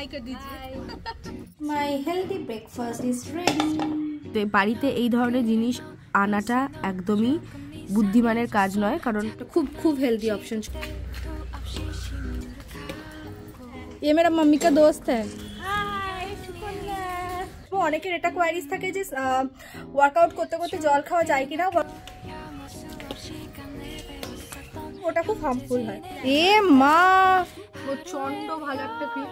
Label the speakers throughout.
Speaker 1: High कर दीजिए।
Speaker 2: My healthy breakfast is ready.
Speaker 3: তো বাড়িতে এই ধরনের জিনিস আনাটা একদমই বুদ্ধিমানের কাজ নয়, কারণ
Speaker 1: खूब खूब हेल्दी ऑप्शन। ये मेरा मम्मी का दोस्त है। वो অনেকের এটা কোয়ারিজ থাকে যে ওয়ার্কআউট করতে করতে জল খাওয়া যায় কিনা, ওটা খুব হার্মফুল হয়। এ মা প্রচন্ড ভালো একটা feel.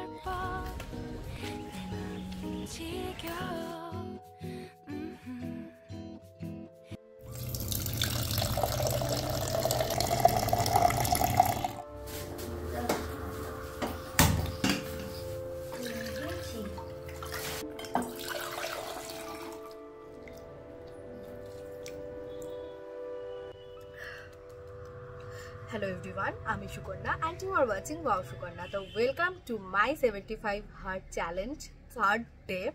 Speaker 1: Hello everyone, I'm Shukarna and you are watching Wow Shukarna. So welcome to my 75 Heart Challenge, third day.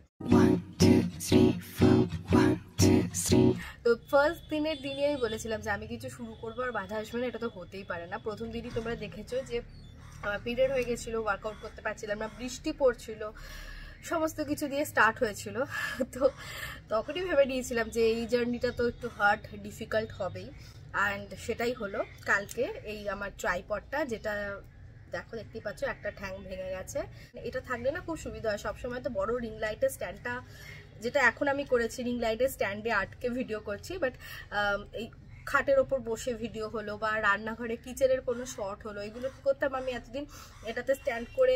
Speaker 3: 1 2 3 4 1 2 3।
Speaker 1: তো ফার্স্ট দিনের দিনই আমি বলেছিলাম যে আমি কিছু শুরু করবো আর বাধা আসবে না, এটা তো হতেই পারে না। প্রথম দিনই তোমরা দেখেছো যে পিরিয়ড হয়ে গেছিলো, ওয়ার্কআউট করতে পারছিলাম না, বৃষ্টি পড়ছিল, সমস্ত কিছু দিয়ে স্টার্ট হয়েছিল। তো তখনই ভেবে নিয়েছিলাম যে এই জার্নিটা তো একটু হার্ড ডিফিকাল্ট হবেই, অ্যান্ড সেটাই হলো। কালকে এই আমার ট্রাইপডটা, যেটা দেখো দেখতেই পাচ্ছ একটা ঠ্যাং ভেঙে গেছে, এটা থাকলে না খুব সুবিধা হয়। সবসময় তো বড় রিং লাইটের স্ট্যান্ডটা, যেটা এখন আমি করেছি রিং লাইটের স্ট্যান্ডে আটকে ভিডিও করছি, বাট এই খাটের ওপর বসে ভিডিও হলো বা রান্নাঘরে কিচেনের কোনো শর্ট হলো, এগুলো করতাম আমি এতদিন এটাতে স্ট্যান্ড করে,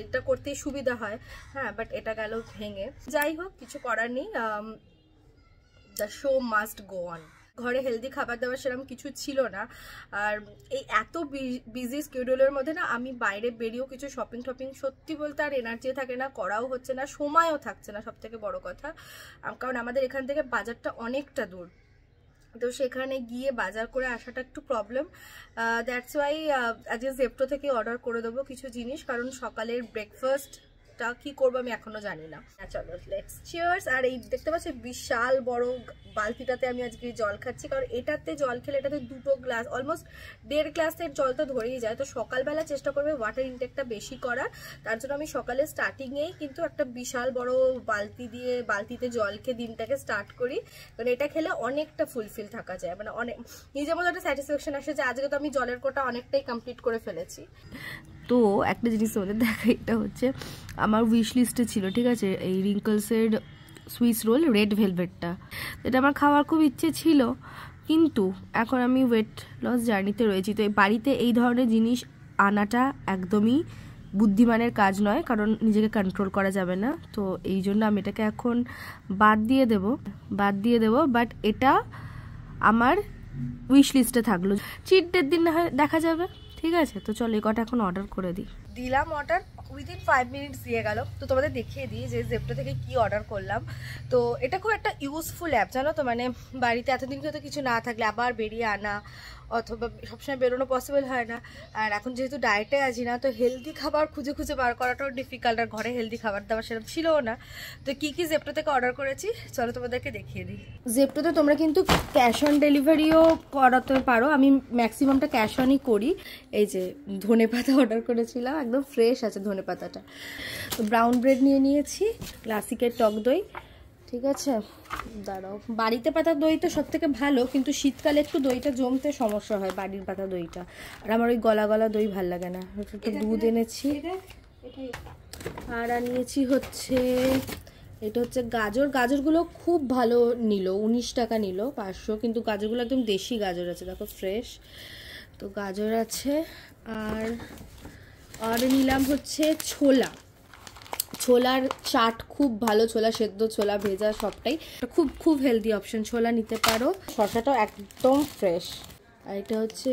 Speaker 1: এটা করতেই সুবিধা হয়। হ্যাঁ, বাট এটা গেল ভেঙে। যাই হোক, কিছু করার নেই, the show must go on. ঘরে হেলদি খাবার দাবার সেরকম কিছু ছিল না, আর এই এত বিজি স্কেডিউলের মধ্যে না আমি বাইরে বেরিয়েও কিছু শপিং টপিং সত্যি বলতে আর এনার্জি থাকে না, করাও হচ্ছে না, সময়ও থাকছে না, সব থেকে বড় কথা। কারণ আমাদের এখান থেকে বাজারটা অনেকটা দূর, তো সেখানে গিয়ে বাজার করে আসাটা একটু প্রবলেম। দ্যাটস ওয়াই আজকে জেপ্টো থেকে অর্ডার করে দেবো কিছু জিনিস, কারণ সকালের ব্রেকফাস্টটা কি করবো আমি এখনো জানি না। চলো লেটস চিয়ার্স। আর এই দেখতে পাচ্ছি বিশাল বড় বালতিটাতে আমি আজকে জল খাচ্ছি, কারণ এটাতে জল খেলে এটাতে 2 গ্লাস, অলমোস্ট 1.5 গ্লাসের জল তো ধরেই যায়। তো সকালবেলা চেষ্টা করবে ওয়াটার ইনটেকটা বেশি করার, তার জন্য আমি সকালে স্টার্টিংয়েই কিন্তু একটা বিশাল বড় বালতিতে জল খেয়ে দিনটাকে স্টার্ট করি, কারণ এটা খেলে অনেকটা ফুলফিল থাকা যায়, মানে অনেক নিজের মধ্যে একটা স্যাটিসফ্যাকশন আসে যে আজকে তো আমি জলের কোটা অনেকটাই কমপ্লিট করে ফেলেছি।
Speaker 3: তো একটা জিনিস তোমাদের দেখা, এটা হচ্ছে আমার উইশ লিস্টে ছিল, ঠিক আছে, এই রিঙ্কলসের সুইস রোল রেড ভেলভেটটা। এটা আমার খাওয়ার খুব ইচ্ছে ছিল, কিন্তু এখন আমি ওয়েট লস জার্নিতে রয়েছি। তো বাড়িতে এই ধরনের জিনিস আনাটা একদমই বুদ্ধিমানের কাজ নয়, কারণ নিজেকে কন্ট্রোল করা যাবে না। তো এই জন্য আমি এটাকে এখন বাদ দিয়ে দেবো। বাট এটা আমার উইশ লিস্টে থাকলো, চিট ডের দিন দেখা যাবে, ঠিক আছে। তো চলো এই কটা এখন অর্ডার করে
Speaker 1: দিলাম অর্ডার, উইদিন 5 মিনিটস দিয়ে গেল। তো তোমাদের দেখিয়ে দিই যে জেপ্টো থেকে কি অর্ডার করলাম। তো এটা খুব একটা ইউজফুল অ্যাপ, জানো তো, মানে বাড়িতে এতদিন হয়তো কিছু না থাকলে আবার বেরিয়ে আনা, অথবা সবসময় বেরোনো পসিবল হয় না। আর এখন যেহেতু ডায়েটে আছি না, তো হেলদি খাবার খুঁজে খুঁজে বার করাটাও ডিফিকাল্ট, আর ঘরে হেলদি খাবার দাবার সেরকম ছিলও না। তো কি কি জেপ্টো থেকে অর্ডার করেছি চলো তোমাদেরকে দেখিয়ে দিই। জেপ্টোতে তোমরা কিন্তু ক্যাশ অন ডেলিভারিও করাতে পারো, আমি ম্যাক্সিমামটা ক্যাশ অনই করি। এই যে ধনেপাতা অর্ডার করেছিলাম, একদম ফ্রেশ আছে ধনেপাতাটা। তো ব্রাউন ব্রেড নিয়ে নিয়েছি, ক্লাসিকের টক দই, ঠিক আছে। দাঁড়াও, বাড়িতে পাতা দই তো সব থেকে ভালো, কিন্তু শীতকালে একটু দইটা জমতে সমস্যা হয় বাড়ির পাতা দইটা, আর আমার ওই গলা গলা দই ভাল লাগে না। একটু দুধ এনেছি, আর আনিয়েছি হচ্ছে এটা হচ্ছে গাজরগুলো খুব ভালো নিল, 19 টাকা নিল 500, কিন্তু গাজরগুলো একদম দেশি গাজর আছে, দেখো ফ্রেশ। তো গাজর আছে, আর নিলাম হচ্ছে ছোলার চাট, খুব ভালো ছোলা, সেদ্ধ ছোলা, ভেজা, সবটাই খুব হেলদি অপশন, ছোলা নিতে পারো। শসাটাও একদম ফ্রেশ। আর এটা হচ্ছে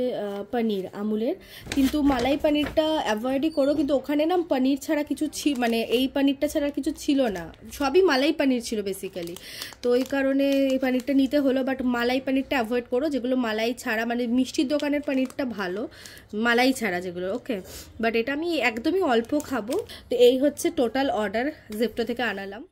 Speaker 1: পনির আমুলের, কিন্তু মালাই পনিরটা অ্যাভয়েডই করো, কিন্তু ওখানে না পনির ছাড়া কিছু মানে এই পনিরটা ছাড়া কিছু ছিল না, সবই মালাই পনির ছিল বেসিক্যালি। তো ওই কারণে এই পনিরটা নিতে হলো, বাট মালাই পনিরটা অ্যাভয়েড করো, যেগুলো মালাই ছাড়া, মানে মিষ্টির দোকানের পনিরটা ভালো, মালাই ছাড়া যেগুলো, ওকে। বাট এটা আমি একদমই অল্প খাবো। তো এই হচ্ছে টোটাল অর্ডার জেপ্টো থেকে আনালাম।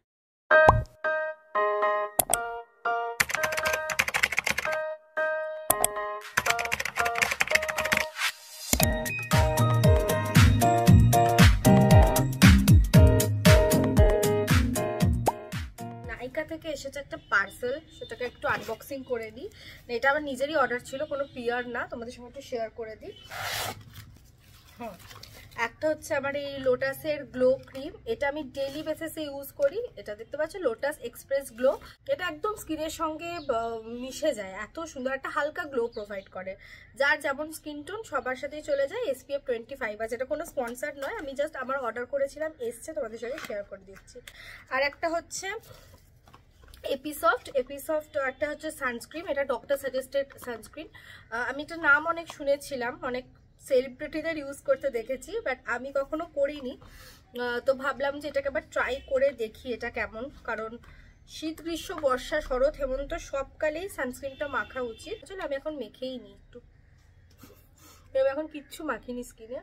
Speaker 1: এসেছে একটা পার্সেল, সেটাকে একটু আনবক্সিং করে দিই। এটা আমার নিজেরই অর্ডার ছিল, কোনো পিয়ার না, তোমাদের সঙ্গে একটু শেয়ার করে দিই। হ্যাঁ, একটা হচ্ছে আমার এই লোটাসের গ্লো ক্রিম, এটা আমি ডেইলি বেসিসে ইউজ করি। এটা দেখতে পাচ্ছ লোটাস এক্সপ্রেস গ্লো, এটা একদম স্কিনের সঙ্গে মিশে যায়, এত সুন্দর একটা হালকা গ্লো প্রোভাইড করে। যার যেমন স্কিন টোন সবার সাথেই চলে যায়। SPF 25 আছে, এটা কোনো স্পন্সার নয়, আমি জাস্ট আমার অর্ডার করেছিলাম, এসছে, তোমাদের সঙ্গে শেয়ার করে দিচ্ছি। আর একটা হচ্ছে এপিসফট একটা হচ্ছে সানস্ক্রিন, এটা ডক্টর সাজেস্টেড সানস্ক্রিন। আমি এটার নাম অনেক শুনেছিলাম, অনেক সেলিব্রিটিদের ইউজ করতে দেখেছি, বাট আমি কখনো করিনি, তো ভাবলাম যে এটাকে আবার ট্রাই করে দেখি এটা কেমন। কারণ শীত, গ্রীষ্ম, বর্ষা, শরৎ, হেমন্ত সবকালেই সানস্ক্রিনটা মাখা উচিত। চলো আমি এখন মেখেই নিই একটু, আমি এখন কিচ্ছু মাখিনি স্কিনে।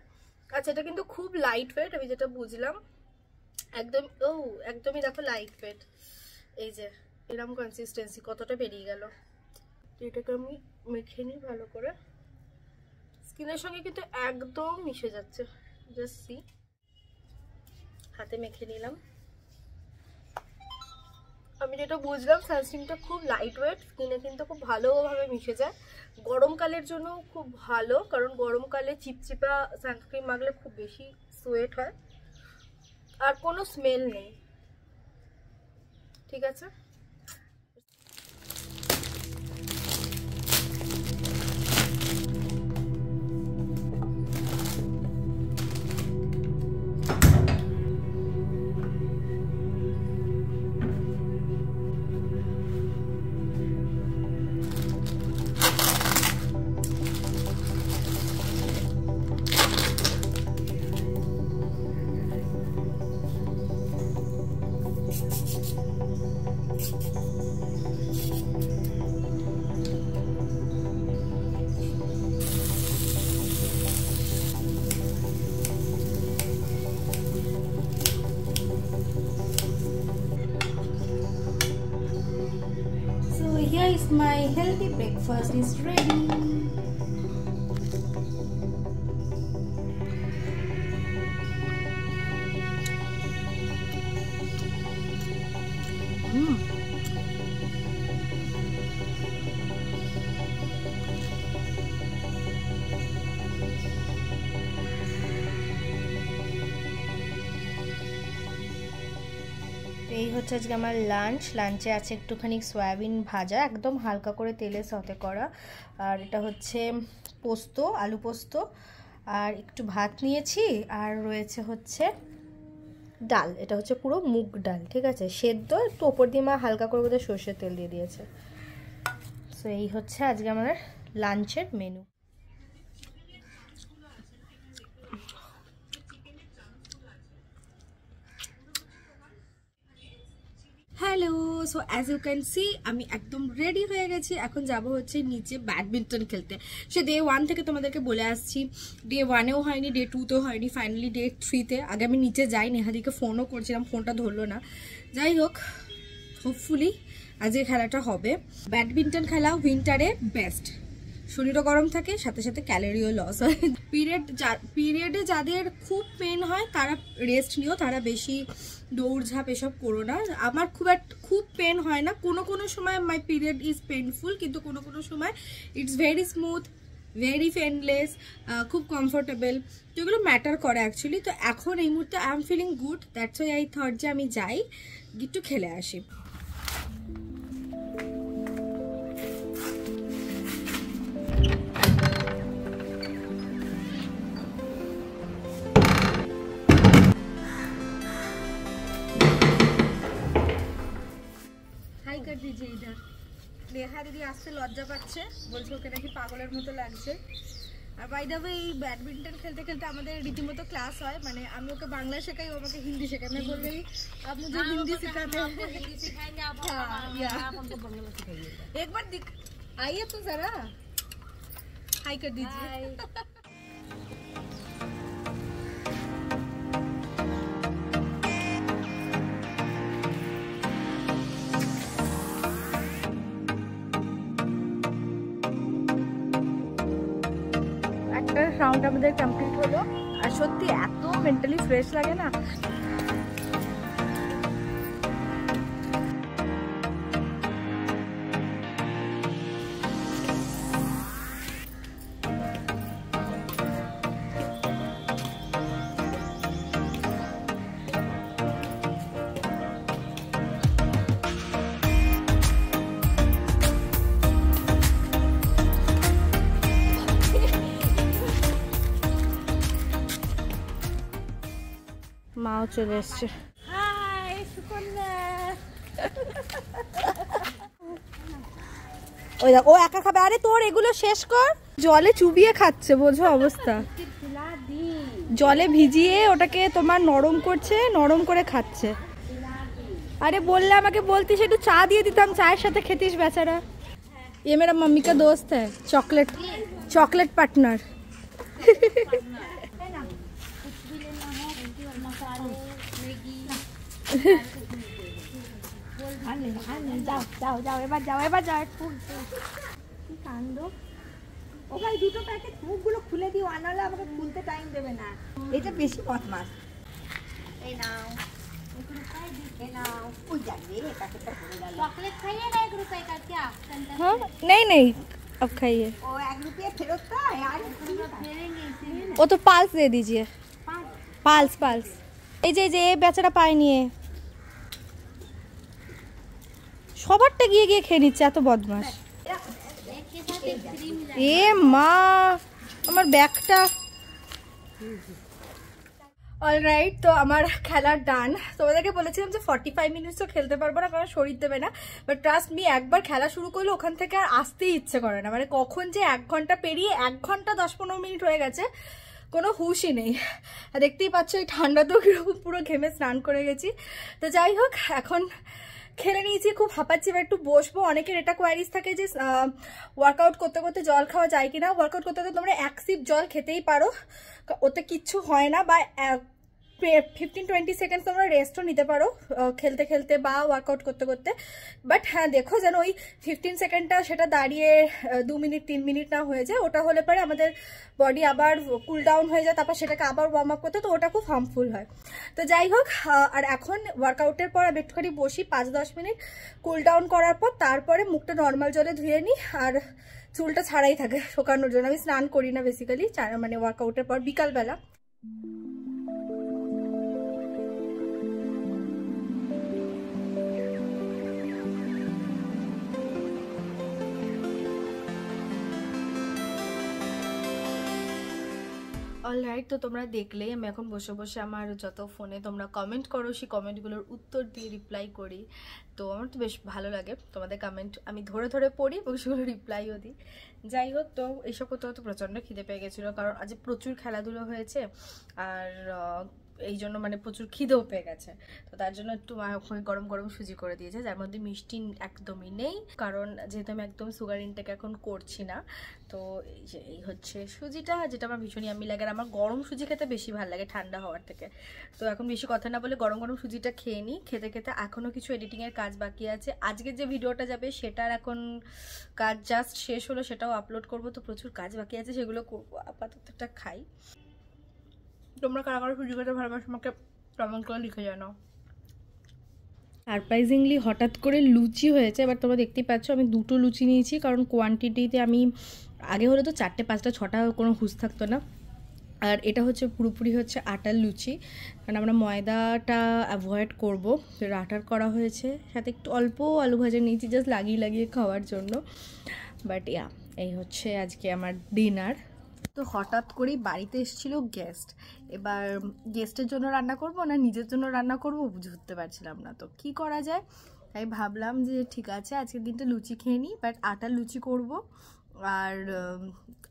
Speaker 1: আচ্ছা, এটা কিন্তু খুব লাইট ওয়েট, আমি যেটা বুঝলাম, একদমই দেখো লাইট ওয়েট। এই যে এরকম কনসিস্টেন্সি, কতটা বেরিয়ে গেল। এটাকে আমি মেখে নিই ভালো করে, স্কিনের সঙ্গে কিন্তু একদম মিশে যাচ্ছে। জাস্ট সি, হাতে মেখে নিলাম। আমি যেটা বুঝলাম সানস্ক্রিনটা খুব লাইট ওয়েট, স্কিনে কিন্তু খুব ভালোভাবে মিশে যায়। গরমকালের জন্য খুব ভালো, কারণ গরমকালে চিপচিপা সানস্ক্রিন মাখলে খুব বেশি সোয়েট হয়, আর কোনো স্মেল নেই। ঠিক আছে,
Speaker 2: Here is my healthy breakfast is ready.
Speaker 3: এই হচ্ছে আজকে আমার লাঞ্চে আছে একটুখানি সয়াবিন ভাজা, একদম হালকা করে তেলে সতে করা, আর এটা হচ্ছে পোস্ত, আলু পোস্ত, আর একটু ভাত নিয়েছি, আর রয়েছে হচ্ছে ডাল, এটা হচ্ছে পুরো মুগ ডাল, ঠিক আছে, সেদ্ধ, একটু ওপর দিয়ে মা হালকা করে বোধহয় সর্ষের তেল দিয়ে দিয়েছে। সো এই হচ্ছে আজকে আমাদের লাঞ্চের menu.
Speaker 1: Hello, so as you can see আমি একদম রেডি হয়ে গেছি। এখন যাব হচ্ছে নিচে ব্যাডমিন্টন খেলতে। সে ডে 1 থেকে তোমাদেরকে বলে আসছি, ডে 1-এও হয়নি, ডে 2-তেও হয়নি, ফাইনালি ডে 3-তে। আগে আমি নিচে যাই, নেহাদিকে ফোনও করছিলাম, ফোনটা ধরলো না। যাই হোক, হোপফুলি আজকে খেলাটা হবে। ব্যাডমিন্টন খেলা উইন্টারে বেস্ট, শরীরও গরম থাকে, সাথে সাথে ক্যালোরিও লস হয়। পিরিয়ডে যাদের খুব পেন হয় তারা রেস্ট নিও, তারা বেশি দৌড়ঝাঁপ এসব করো না। আমার খুব পেন হয় না, কোনো সময় মাই পিরিয়ড ইজ পেনফুল, কিন্তু কোনো সময় it's very smooth, very painless, খুব কমফোর্টেবল, তো এগুলো ম্যাটার করে অ্যাকচুয়ালি। তো এখন এই মুহূর্তে I am feeling good, that's why I thought যে আমি যাই, একটু খেলে আসি। নেহা দিদি আসতে লজ্জা পাচ্ছে, বলছে ওকে নাকি পাগলের মতো লাগছে। আর বাই দ্য ওয়ে, এই ব্যাডমিন্টন খেলতে খেলতে আমাদের রীতিমতো ক্লাস হয়, মানে আমি ওকে বাংলা শেখাই, ও আমাকে হিন্দি শেখাই। আমি বলবি আপনি যে হিন্দি सिखाते हैं, एक बार आइए तो जरा हाय कर दीजिए। রাউন্ড আমাদের কমপ্লিট হলো, আর সত্যি এত মেন্টালি ফ্রেশ লাগে না।
Speaker 3: মাও চলে এসছে। ওই দেখ ও একা খাবে। আরে তোর এগুলো শেষ কর। জলে চুবিয়ে খাচ্ছে, বোঝো অবস্থা। জলে ভিজিয়ে ওটাকে তোমার নরম করছে, নরম করে খাচ্ছে। अरे बोलले আমাকে বলতিস একটু চা দিয়ে দিতাম, চায়ের সাথে খেতিস বেচারা। ये मेरा मम्मी का दोस्त है, चॉकलेट पार्टनर।
Speaker 4: ও ভাই দুটো প্যাকেট মুখগুলো খুলে দিও, আনালে আমাকে খুলতে টাইম দেবে না। এটা বেশি বদমাস। এই নাও
Speaker 2: चॉकलेट खाइए ना 1 रुपए का क्या?
Speaker 3: हाँ नहीं अब खाइए।
Speaker 4: ও 1 रुपया ফেরত দেয় আর
Speaker 3: वो तो पाल्स दे दीजिए। पाल्स এই যে বেচারা পায় নিয়ে সবারটা গিয়ে খেয়ে নিচ্ছে, এত বদমাস। এ মা আমার ব্যাগটা। অলরাইট, তো আমার খেলার ডান। তোমাদেরকে বলেছিলাম যে 45 মিনিটসও খেলতে পারবো না, কারণ শরীর দেবে না। বাট ট্রাস্ট মি, একবার খেলা শুরু করলে ওখান থেকে আর আসতেই ইচ্ছে করে না। মানে কখন যে 1 ঘন্টা পেরিয়ে 1 ঘন্টা 10-15 মিনিট হয়ে গেছে কোনো হুশই নেই। আর দেখতেই পাচ্ছ এই ঠান্ডাতেও কিরকম পুরো ঘেমে স্নান করে গেছি। তো যাই হোক, এখন খেলে নিয়েছি, খুব হাঁপাচ্ছি, এবার একটু বসবো। অনেকের এটা কোয়ারিজ থাকে যে ওয়ার্কআউট করতে করতে জল খাওয়া যায় কিনা। ওয়ার্কআউট করতে করতে তোমরা 1 সিপ জল খেতেই পারো, ওতে কিচ্ছু হয় না। বা 15-20 সেকেন্ড তোমরা রেস্টও নিতে পারো খেলতে খেলতে বা ওয়ার্কআউট করতে করতে। বাট হ্যাঁ, দেখো যেন ওই 15 সেকেন্ডটা সেটা দাঁড়িয়ে 2 মিনিট 3 মিনিট না হয়ে যায়। ওটা হলে পরে আমাদের বডি আবার কুল ডাউন হয়ে যায়, তারপর সেটাকে আবার ওয়ার্ম আপ করতে, তো ওটা খুব হার্মফুল হয়। তো যাই হোক, আর এখন ওয়ার্কআউটের পর আমি একটুখানি বসি 5-10 মিনিট, কুল ডাউন করার পর তারপরে মুখটা নর্মাল জলে ধুয়ে নিই। আর চুলটা ছাড়াই থাকে শোকানোর জন্য। আমি স্নান করি না বেসিক্যালি, মানে ওয়ার্কআউটের পর বিকালবেলা। অলরাইট, তো তোমরা দেখলেই আমি এখন বসে বসে আমার যত ফোনে তোমরা কমেন্ট করো সেই কমেন্টগুলোর উত্তর দিয়ে রিপ্লাই করি। তো আমার তো বেশ ভালো লাগে, তোমাদের কমেন্ট আমি ধরে ধরে পড়ি এবং সেগুলো রিপ্লাইও দিই। যাই হোক, তো এইসব করতে হয়তো প্রচণ্ড খিদে পেয়ে গেছিলো, কারণ আজ প্রচুর খেলাধুলো হয়েছে আর এই জন্য মানে প্রচুর খিদেও পেয়ে গেছে। তো তার জন্য একটু মা ওখানে গরম গরম সুজি করে দিয়েছে, যার মধ্যে মিষ্টি একদমই নেই, কারণ যেহেতু আমি একদম সুগার ইনটেক এখন করছি না। তো এই হচ্ছে সুজিটা, যেটা আমার ভীষণই আমি লাগে। আর আমার গরম সুজি খেতে বেশি ভালো লাগে ঠান্ডা হওয়ার থেকে। তো এখন বেশি কথা না বলে গরম গরম সুজিটা খেয়ে নিই। খেতে খেতে এখনও কিছু এডিটিংয়ের কাজ বাকি আছে। আজকের যে ভিডিওটা যাবে সেটার এখন কাজ জাস্ট শেষ হলো, সেটাও আপলোড করব। তো প্রচুর কাজ বাকি আছে, সেগুলো করবো। আপাতত একটা খাই। তোমরা কারা কারা সুজি খেতে ভালোবাসো আমাকে কমেন্ট করে লিখে জানাও। সারপ্রাইজিংলি হঠাৎ করে লুচি হয়েছে। এবার তোমরা দেখতেই পাচ্ছ আমি 2টো লুচি নিয়েছি, কারণ কোয়ান্টিটিতে আমি আগে হলে তো 4টে 5টা 6টা কোনো হুঁশ থাকতো না। আর এটা হচ্ছে পুরোপুরি হচ্ছে আটার লুচি, কারণ আমরা ময়দাটা অ্যাভয়েড করবো। আটার করা হয়েছে, সাথে একটু অল্প আলু ভাজা নিয়েছি জাস্ট লাগিয়ে লাগিয়ে খাওয়ার জন্য। বাট এই হচ্ছে আজকে আমার ডিনার। তো হঠাৎ করেই বাড়িতে এসেছিল গেস্ট। এবার গেস্টের জন্য রান্না করব না নিজের জন্য রান্না করব বুঝতে পারছিলাম না, তো কি করা যায়। তাই ভাবলাম যে ঠিক আছে আজকের দিনটা লুচি খেয়ে নিই, বাট আটার লুচি করব আর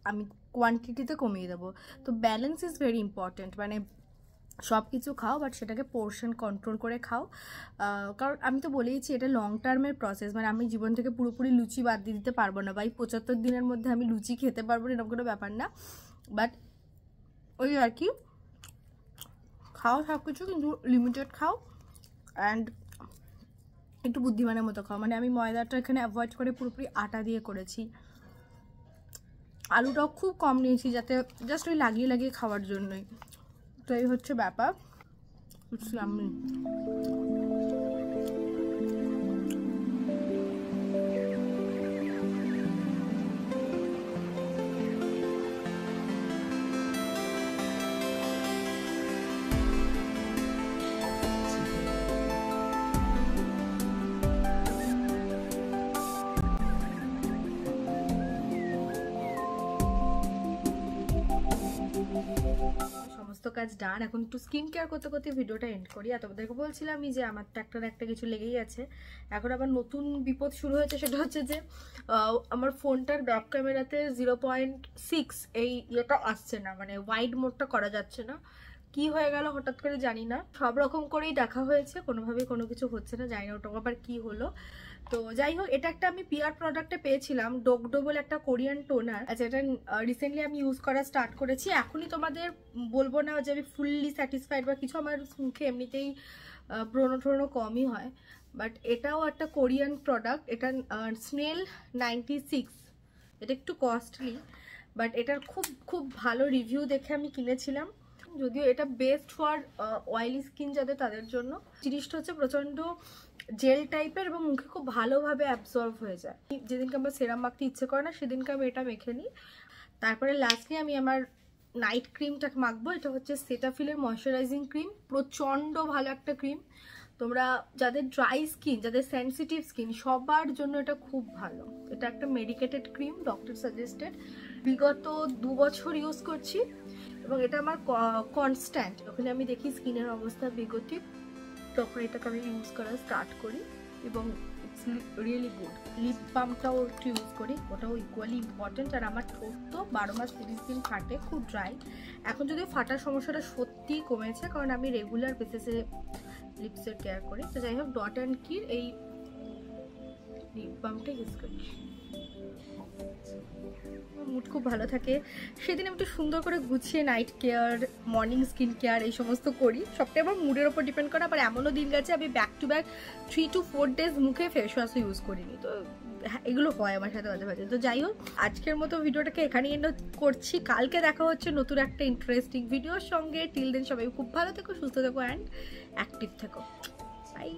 Speaker 3: আমি কোয়ান্টিটিতে কমিয়ে দেবো। তো ব্যালেন্স ইজ ভেরি ইম্পর্ট্যান্ট, মানে সব কিছু খাও বাট সেটাকে পোর্শন কন্ট্রোল করে খাও। কারণ আমি তো বলেইছি এটা লং টার্মের প্রসেস, মানে আমি জীবন থেকে পুরোপুরি লুচি বাদ দিয়ে দিতে পারবো না। বা এই 75 দিনের মধ্যে আমি লুচি খেতে পারবো না, এরকম কোনো ব্যাপার না। বাট ওই আর কি, খাও সব কিছু, কিন্তু লিমিটেড খাও অ্যান্ড একটু বুদ্ধিমানের মতো খাও। মানে আমি ময়দাটা এখানে অ্যাভয়েড করে পুরোপুরি আটা দিয়ে করেছি। আলুটাও খুব কম নিয়েছি, যাতে জাস্ট ওই লাগিয়ে লাগিয়ে খাওয়ার জন্যই। তো এই হচ্ছে ব্যাপার। আমি
Speaker 1: কাজ ডান। এখন একটু স্কিন কেয়ার করতে করতে ভিডিওটা এন্ড করি। আর তোমাদেরকে বলছিলামই যে আমার তো একটা কিছু লেগেই আছে। এখন আবার নতুন বিপদ শুরু হয়েছে, সেটা হচ্ছে যে আমার ফোনটার ব্যাক ক্যামেরাতে 0.6 এই ইয়েটা আসছে না, মানে ওয়াইড মোডটা করা যাচ্ছে না। কি হয়ে গেল হঠাৎ করে জানি না, সব রকম করেই দেখা হয়েছে, কোনোভাবে কোনো কিছু হচ্ছে না, জানি না ওটা আবার কি হলো। তো যাই হোক, এটা একটা আমি পিআর প্রোডাক্টে পেয়েছিলাম, ডোগডো বলে একটা কোরিয়ান টোনার। আচ্ছা, এটা রিসেন্টলি আমি ইউজ করা স্টার্ট করেছি। এখনই তোমাদের বলবো না যে আমি ফুললি স্যাটিসফাইড বা কিছু, আমার মুখে এমনিতেই ব্রণ ট্রণ কমই হয়, বাট এটাও একটা কোরিয়ান প্রোডাক্ট। এটা স্নেল 96, এটা একটু কস্টলি, বাট এটার খুব খুব ভালো রিভিউ দেখে আমি কিনেছিলাম। যদিও এটা বেস্ট ফর অয়েলি স্কিন যাদের, তাদের জন্য। জিনিসটা হচ্ছে প্রচণ্ড জেল টাইপের এবং মুখে খুব ভালোভাবে অ্যাবজর্ব হয়ে যায়। যেদিনকে আমার সেরাম মাখতে ইচ্ছে করে না, সেদিনকে আমি এটা মেখে নিই। তারপরে লাস্টলি আমি আমার নাইট ক্রিমটা মাখবো। এটা হচ্ছে সেটাফিলের ময়শ্চারাইজিং ক্রিম, প্রচণ্ড ভালো একটা ক্রিম। তোমরা যাদের ড্রাই স্কিন, যাদের সেন্সিটিভ স্কিন, সবার জন্য এটা খুব ভালো। এটা একটা মেডিকেটেড ক্রিম, ডক্টর সাজেস্টেড। বিগত 2 বছর ইউজ করছি এবং এটা আমার কনস্ট্যান্ট। ওখানে আমি দেখি স্কিনের অবস্থা বেগতিক, তখন এটাকে আমি ইউজ করা স্টার্ট করি এবং ইটস রিয়েলি গুড। লিপ বামটাও একটু ইউজ করি, ওটাও ইকুয়ালি ইম্পর্টেন্ট। আর আমার ঠোঁট তো 12 মাস 30 দিন ফাটে, খুব ড্রাই। এখন যদি ফাটার সমস্যাটা সত্যিই কমেছে, কারণ আমি রেগুলার বেসিসে লিপসের কেয়ার করি। তো যাই হোক, ডট অ্যান্ড কির এই লিপ বামটা ইউজ করি, মুড খুব ভালো থাকে। সেদিন আমি একটু সুন্দর করে গুছিয়ে night care, morning skin care এই সমস্ত করি। সবটাই আমার মুডের ওপর ডিপেন্ড করে। আবার এমনও দিন গেছে আমি back to back 3 to 4 days মুখে ফেস ওয়াশও ইউজ করিনি। তো এগুলো হয় আমার সাথে মাঝে মাঝে। তো যাই হোক, আজকের মতো ভিডিওটাকে এখানেই এন্ড করছি। কালকে দেখা হচ্ছে নতুন একটা ইন্টারেস্টিং ভিডিওর সঙ্গে। টিল দেন সবাই খুব ভালো থেকো, সুস্থ থেকো অ্যান্ড অ্যাক্টিভ থেকো। বাই।